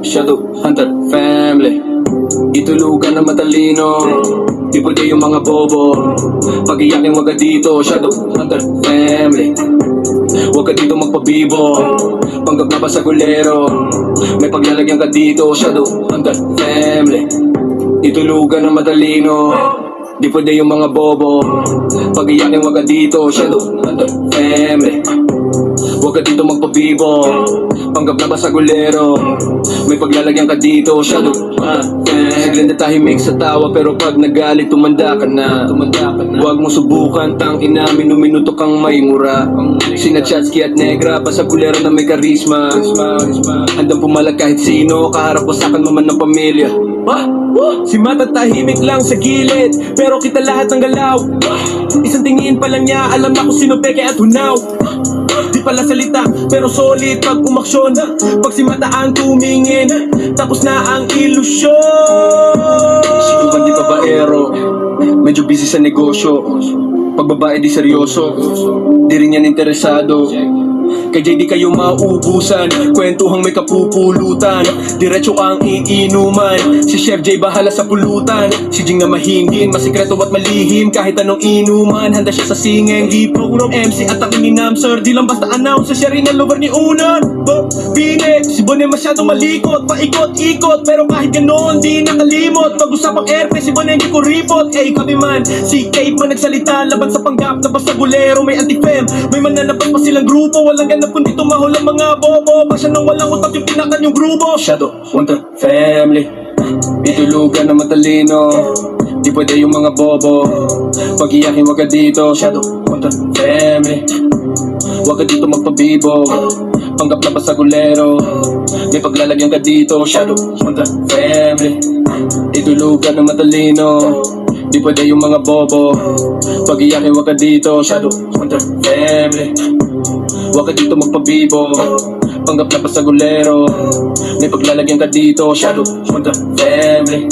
Shadow Hunter Family. Itulugan na matalino, di pwede yung mga bobo. Pag-iyakin wag ka dito, Shadow Hunter Family. Huwag ka dito magpabibo, panggap na ba sa gulero? May paglalagyan ka dito, Shadow Hunter Family. Itulugan na matalino, di pwede yung mga bobo. Pag-iyakin wag ka dito, Shadow Hunter Family. Huwag ka dito magpabibo, panggap na ba sa gulero? May paglalagyan ka dito, Shadow Saglit na tahimik sa tawa, pero pag nagalit tumanda ka na. Huwag mo subukan, tangin na minuto kang may mura. Sina Chatsky at Negra, pa sa gulero na may karisma. Handang pumalag kahit sino, kaharap ko sa'kin maman ng pamilya. Si Mata tahimik lang sa gilid, pero kita lahat ng galaw. Isang tingin pa lang niya, alam na kung sino peke at hunaw. Di pala salita, pero solid pag umaksyon. Pag si Mata ang tumingin, tapos na ang ilusyon. Si Uban di babaero, medyo busy sa negosyo. Pag babae di seryoso, di rin yan interesado. Kay JD kayo mauubusan, kwentuhang may kapupulutan. Diretso ang iinuman, si Chef J bahala sa pulutan. Si Jing na mahingin, masikreto at malihim. Kahit anong inuman, handa siya sa singeng. Di program MC at aking inamser, di lang basta announcer, siya rin ang lover ni Unan. Binek, si Bonet masyadong malikot, paikot-ikot, pero kahit ganon, di nakalimot. Pag-usapang airplay, si Bonet hindi ko ripot. Kami man, si Kate man nagsalita, laban sa panggap na basta gulero. May anti-fem, may mananapat pa silang grupo. Walang ganap kundi tumahol ang mga bobo. Pag siya nang walang utak yung pinakan yung grupo. Shadow Hunter Family. Itulugan na matalino, di pwede yung mga bobo. Pag-iyakin wag ka dito, Shadow Hunter Family. Huwag ka dito magpabibo, panggap na ba sa gulero? May paglalagyan ka dito, Shadow Hunter Family. Itulugan na matalino, di pwede yung mga bobo. Pag-iyakin wag ka dito, Shadow Hunter Family. Huwag ka dito magpabibo, panggap na ba sa gulero? May paglalagyan ka dito, Shadow Hunter Family.